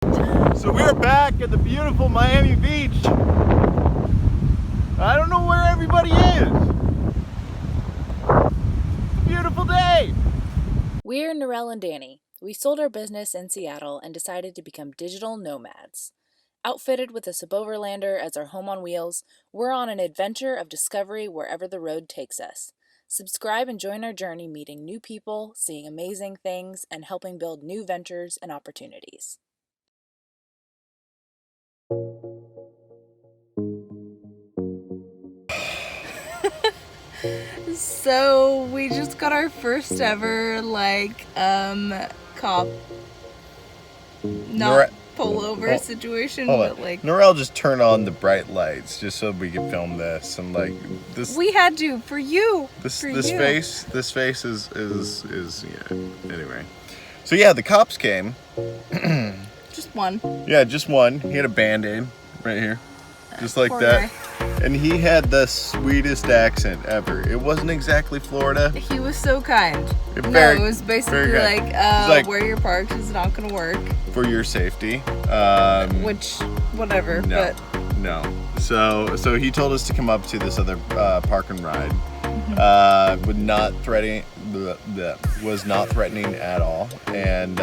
So we're back at the beautiful Miami Beach. I don't know where everybody is. It's a beautiful day. We're Norelle and Danny. We sold our business in Seattle and decided to become digital nomads. Outfitted with a suboverlander as our home on wheels, we're on an adventure of discovery wherever the road takes us. Subscribe and join our journey meeting new people, seeing amazing things, and helping build new ventures and opportunities. So we just got our first ever cop pullover situation, but Norelle just turned on the bright lights just so we could film this, and this. We had to for you. This face is yeah. Anyway, so yeah, the cops came. Just one. Yeah, just one. He had a Band-Aid right here, just like that. And he had the sweetest accent ever. It wasn't exactly Florida. He was so kind. It was basically like where you're parked is not going to work. For your safety. Which, whatever, no, but... No. So he told us to come up to this other park and ride. Was not threatening at all. And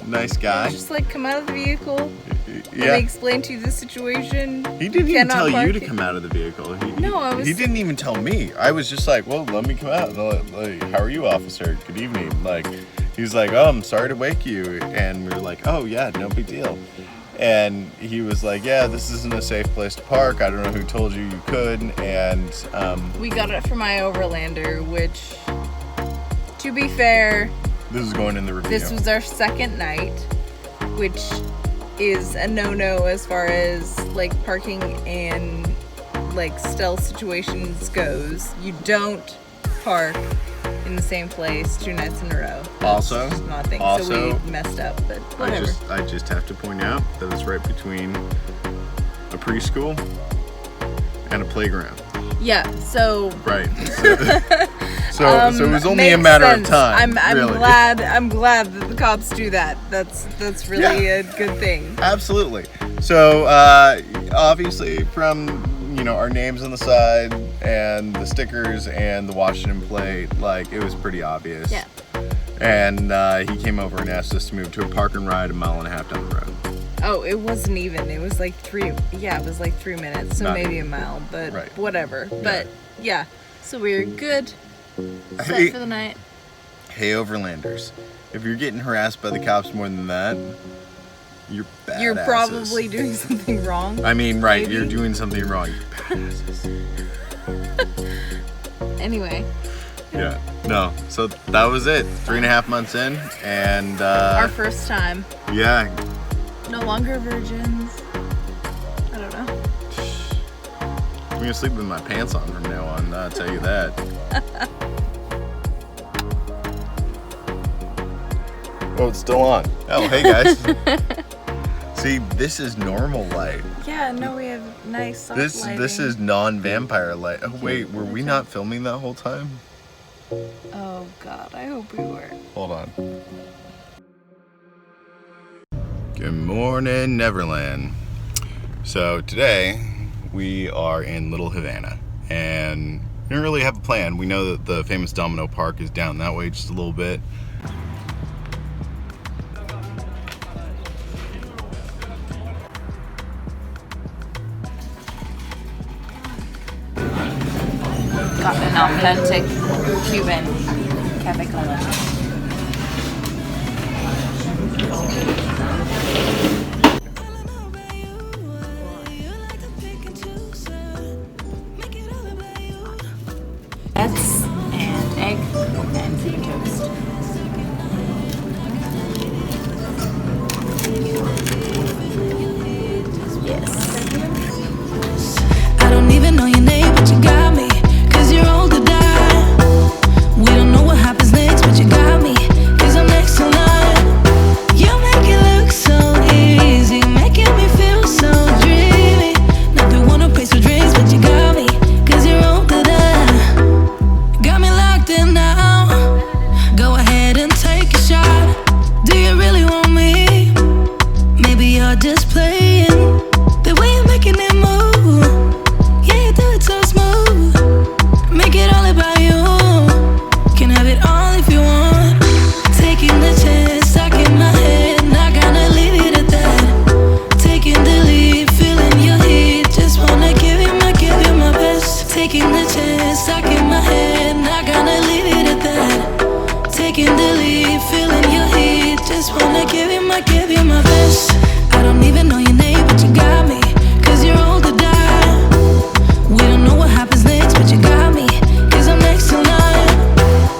nice guy. Just come out of the vehicle. Yeah. Let me explain to you the situation. He didn't even tell you to come out of the vehicle. He didn't even tell me. I was just like, well, let me come out. How are you, officer? Good evening. He was like, oh, I'm sorry to wake you. And we were like, oh, yeah, no big deal. And he was like, yeah, this isn't a safe place to park. I don't know who told you you could. And we got it for my Overlander, which, to be fair, this is going in the review. This was our second night, which is a no-no as far as parking and stealth situations goes. You don't park in the same place 2 nights in a row. That's just not a thing. So we messed up, but whatever. I just have to point out that it's right between a preschool and a playground. Yeah, so right. So it was only a matter of time. I'm glad that the cops do that. That's really a good thing. Absolutely. So obviously from our names on the side and the stickers and the Washington plate, it was pretty obvious. Yeah. And he came over and asked us to move to a park and ride 1.5 miles down the road. Oh, it wasn't even. It was 3. Yeah, it was 3 minutes, so maybe a mile, but whatever. Yeah. But yeah, so we were good. Set for the night. Hey, Overlanders, if you're getting harassed by the cops more than that, you're badasses. You're probably doing something wrong. I mean, right, maybe. You're doing something wrong. You're badasses. Anyway. Yeah. No. So that was it. 3.5 months in, and our first time. Yeah. No longer virgins. I don't know. I'm gonna sleep with my pants on from now on. I'll tell you that. Oh, it's still on. Oh, hey guys. See, this is normal light. Yeah, no, we have nice soft lighting. This is non-vampire light. Oh wait, were we not filming that whole time? Oh God, I hope we were. Hold on. Good morning, Neverland. So today we are in Little Havana, and we don't really have a plan. We know that the famous Domino Park is down that way just a little bit. Got an authentic Cuban cafe cola. And egg and cream toast. Yes. I don't even know your name, but you got me. 'Cause you're old to die. We don't know what happens next, but you got heart just playing. The way you're making it move, yeah, you do it so smooth. Make it all about you. Can have it all if you want. Taking the chance, stuck in my head, not gonna leave it at that. Taking the lead, feeling your heat, just wanna give you my best. Taking the chance, stuck in my head, not gonna leave it at that. Taking the lead, feeling your heat, just wanna give you my best. I don't even know your name, but you got me, 'cause you're old to die. We don't know what happens next, but you got me, 'cause I'm next in line.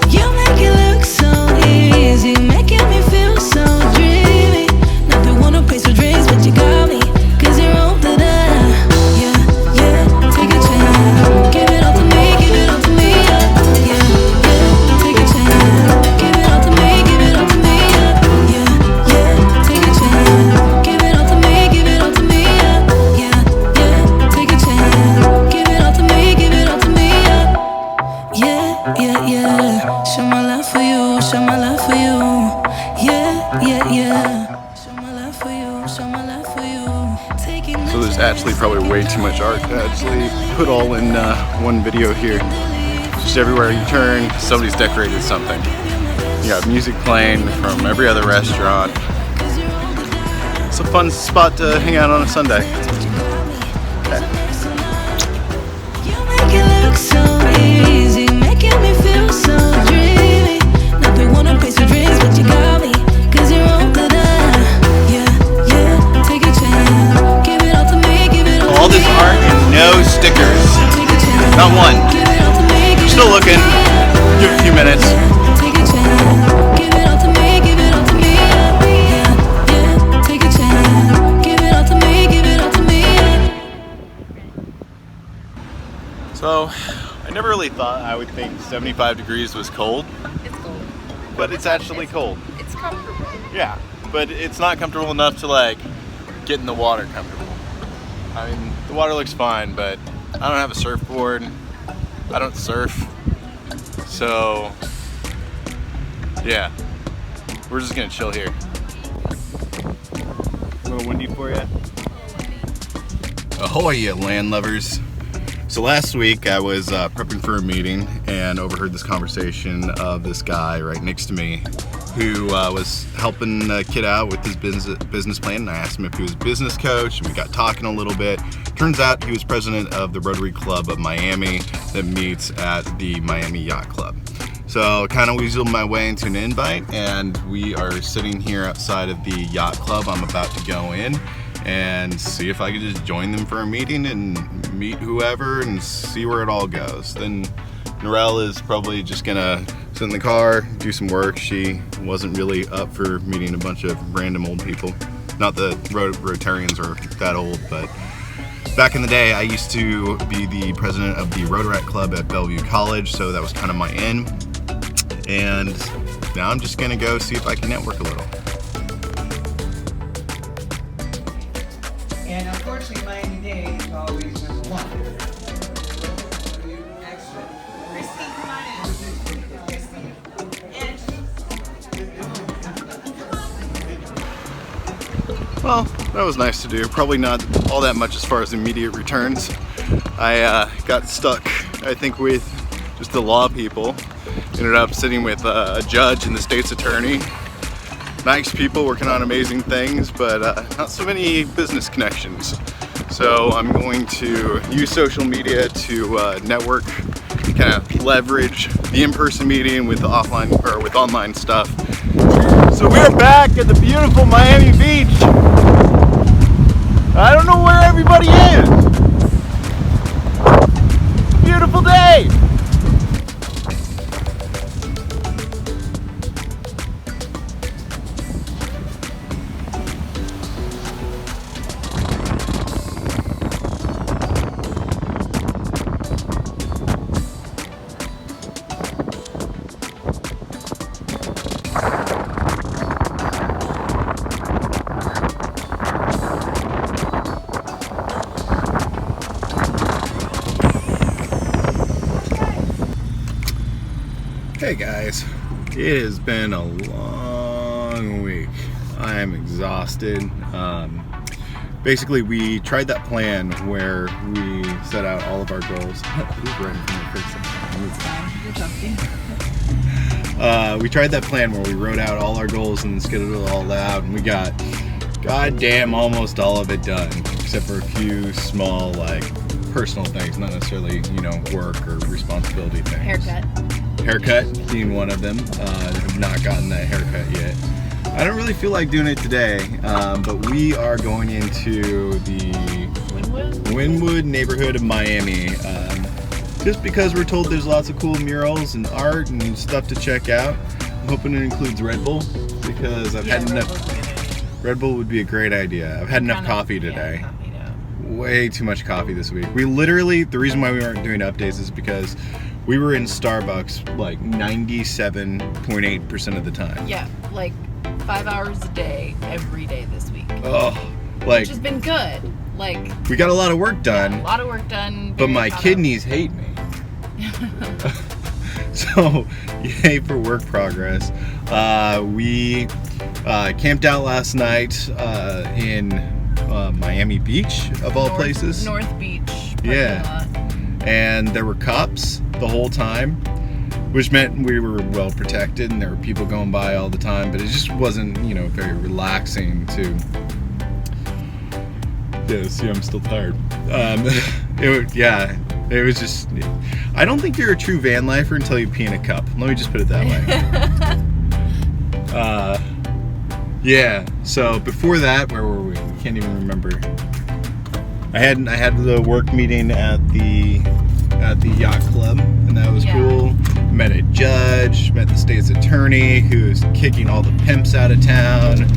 You make it look so easy, making me feel so dreamy. Not the one who pays for drinks, but you got me, 'cause you're old to die. Yeah, yeah, take a chance, give it all to me, give it all to me. Yeah, yeah, take a chance, give it all to me, give it all to me. Yeah, yeah, take a chance, give it all to me, give it all to me. Yeah, yeah, take a chance, give it all to me, give it all to me. Yeah, yeah, yeah. Show my love for you, show my love for you. Yeah, yeah, yeah. Show my love for you, show my love for you. Taking So there's actually probably way too much art to actually put all in one video here. Just everywhere you turn, somebody's decorated something. You got music playing from every other restaurant. It's a fun spot to hang out on a Sunday. You make it look so easy, making me feel so dreamy. Not the one who pays for drinks, but you got me, 'cause you're old to die. Yeah, yeah, take a chance, give it all to me, give it all to me. All this art and no stickers. Take a chance, Not one. give it all to me, give it Still all to looking. me. Give it a few minutes. Take a chance, give it all to me, give it all to me. Yeah, yeah, take a chance, give it all to me, give it all to me. So, I never really thought I would think 75 degrees was cold, It's cold. but it's actually cold. It's comfortable. Yeah, but it's not comfortable enough to like get in the water comfortable. I mean, the water looks fine, but I don't have a surfboard. I don't surf. So, yeah, we're just gonna chill here. A little windy for you. Ahoy, you land lovers. So last week I was prepping for a meeting and overheard this conversation of this guy right next to me who was helping a kid out with his business plan. And I asked him if he was a business coach, and we got talking a little bit. Turns out he was president of the Rotary Club of Miami that meets at the Miami Yacht Club. So kind of weaseled my way into an invite, and we are sitting here outside of the Yacht Club. I'm about to go in and see if I could just join them for a meeting and meet whoever and see where it all goes. Then Norelle is probably just gonna sit in the car, do some work. She wasn't really up for meeting a bunch of random old people. Not that Rotarians are that old, but back in the day, I used to be the president of the Rotaract Club at Bellevue College, so that was kind of my in. And now I'm just gonna go see if I can network a little. And unfortunately, Miami-Dade is always number one. Excellent. Christine, come on in. Christine. And Well, that was nice to do. Probably not all that much as far as immediate returns. I got stuck, I think, with just the law people. Ended up sitting with a judge and the state's attorney. Nice people working on amazing things, but not so many business connections. So I'm going to use social media to network, kind of leverage the in-person meeting with the offline or with online stuff. So we're back at the beautiful Miami Beach. I don't know where everybody is. Beautiful day. Hey guys, it has been a long week. I am exhausted. basically we tried that plan where we set out all of our goals. We tried that plan where we wrote out all our goals and scheduled it all out, and we got goddamn almost all of it done, except for a few small like personal things, not necessarily, you know, work or responsibility things. Haircut being one of them. Have not gotten that haircut yet. I don't really feel like doing it today, but we are going into the Wynwood neighborhood of Miami, just because we're told there's lots of cool murals and art and stuff to check out. I'm hoping it includes Red Bull, because I've had enough. Red Bull would be a great idea. I've had enough coffee today. Way too much coffee this week. We literally, the reason why we weren't doing updates is because we were in Starbucks like 97.8% of the time. Yeah, like 5 hours a day, every day this week. Oh, like, which has been good. Like, we got a lot of work done. Yeah, a lot of work done. But my kidneys hate me. So, yay for work progress. We camped out last night in Miami Beach, of all places. North Beach. Yeah. And there were cops the whole time, which meant we were well protected and there were people going by all the time, but it just wasn't, you know, very relaxing to... Yeah, see, I'm still tired. It was just... I don't think you're a true van lifer until you pee in a cup. Let me just put it that way. Yeah, so before that, where were we? I can't even remember. I had the work meeting at the yacht club, and that was cool. Met a judge, met the state's attorney, who's kicking all the pimps out of town.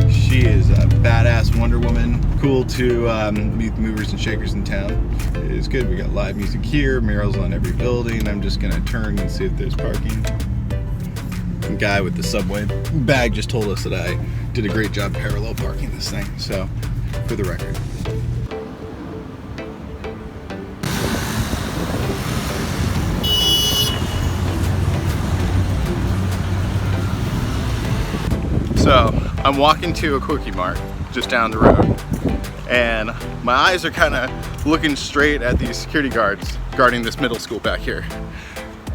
She is a badass Wonder Woman. Cool to meet the movers and shakers in town. It is good. We got live music here, murals on every building. I'm just gonna turn and see if there's parking. The guy with the subway bag just told us that I did a great job parallel parking this thing, so for the record. So I'm walking to a Quickie Mart just down the road, and my eyes are kind of looking straight at these security guards guarding this middle school back here,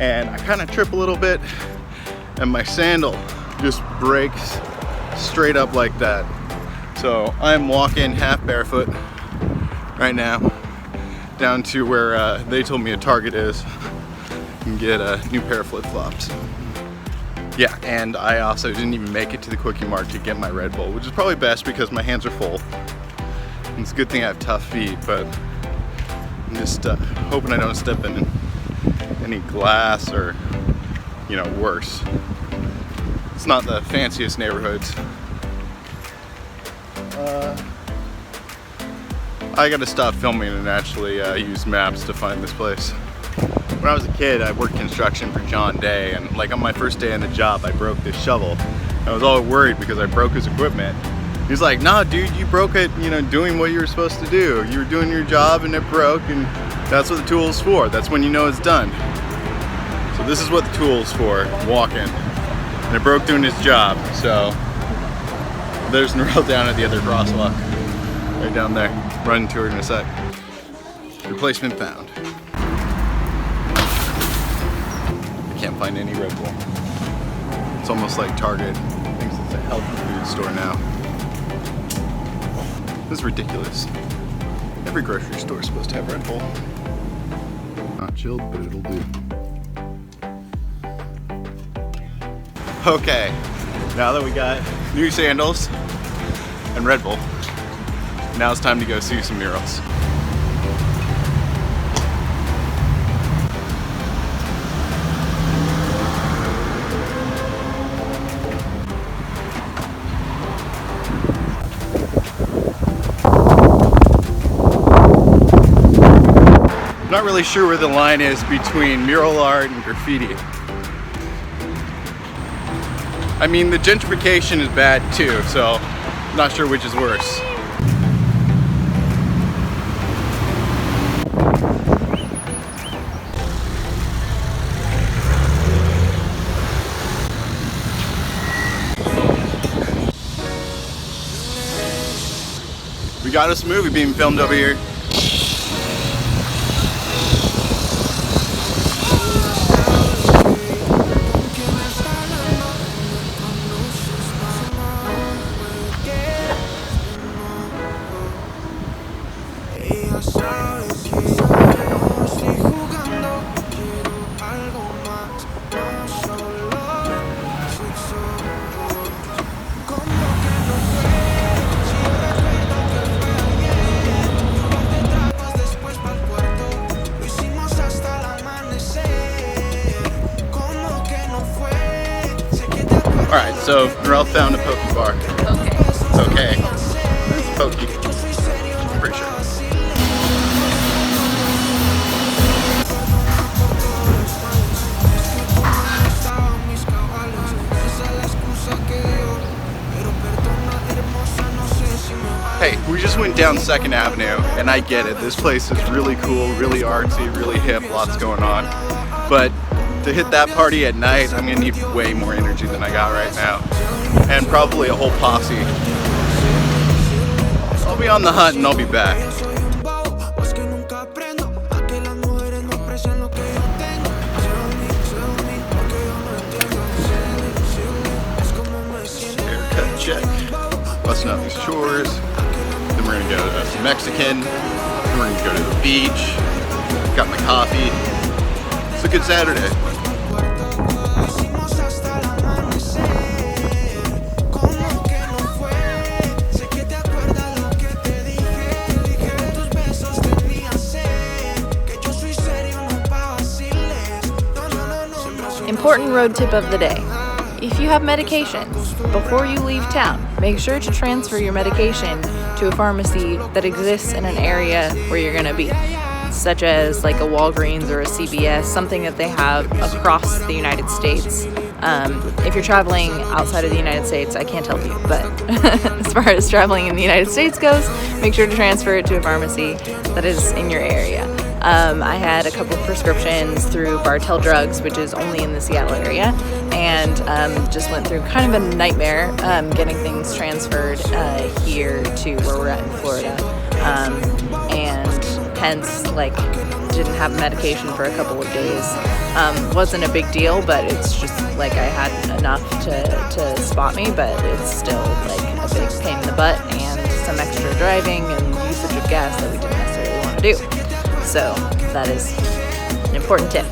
and I kind of trip a little bit and my sandal just breaks straight up like that. So I'm walking half barefoot right now down to where they told me a Target is and get a new pair of flip-flops. Yeah, and I also didn't even make it to the Quickie Mart to get my Red Bull, which is probably best because my hands are full. And it's a good thing I have tough feet, but I'm just hoping I don't step in any glass or, you know, worse. It's not the fanciest neighborhoods. I gotta stop filming and actually use maps to find this place. When I was a kid, I worked construction for John Day, and like on my first day on the job, I broke this shovel. I was all worried because I broke his equipment. He's like, "Nah, dude, you broke it, you know, doing what you were supposed to do. You were doing your job and it broke, and that's what the tool is for. That's when you know it's done." So this is what the tool is for, walking. And it broke doing his job, so there's Norelle down at the other crosswalk. Right down there. Running to her in a sec. Replacement found. Can't find any Red Bull. It's almost like Target thinks it's a healthy food store now. This is ridiculous. Every grocery store is supposed to have Red Bull. Not chilled, but it'll do. Okay, now that we got new sandals and Red Bull, now it's time to go see some murals. Not really sure where the line is between mural art and graffiti. I mean, the gentrification is bad too, so I'm not sure which is worse. We got us a movie being filmed over here. Alright, so Norelle found a poke bar. Okay. It's pokey. I'm pretty sure. Hey, we just went down 2nd Avenue, and I get it. This place is really cool, really artsy, really hip, lots going on. But to hit that party at night, I'm gonna need way more energy than I got right now. And probably a whole posse. I'll be on the hunt and I'll be back. Haircut check. Busting out these chores. Then we're gonna go to Mexican. Then we're gonna go to the beach. Got my coffee. It's a good Saturday. Important road tip of the day. If you have medications, before you leave town, make sure to transfer your medication to a pharmacy that exists in an area where you're going to be, such as like a Walgreens or a CVS, something that they have across the United States. If you're traveling outside of the United States, I can't help you, but as far as traveling in the United States goes, make sure to transfer it to a pharmacy that is in your area. I had a couple of prescriptions through Bartell Drugs, which is only in the Seattle area, and just went through kind of a nightmare getting things transferred here to where we're at in Florida, and hence like didn't have medication for a couple of days. Wasn't a big deal, but it's just like I had enough to spot me, but it's still like a big pain in the butt and some extra driving and usage of gas that we didn't necessarily want to do. So that is an important tip.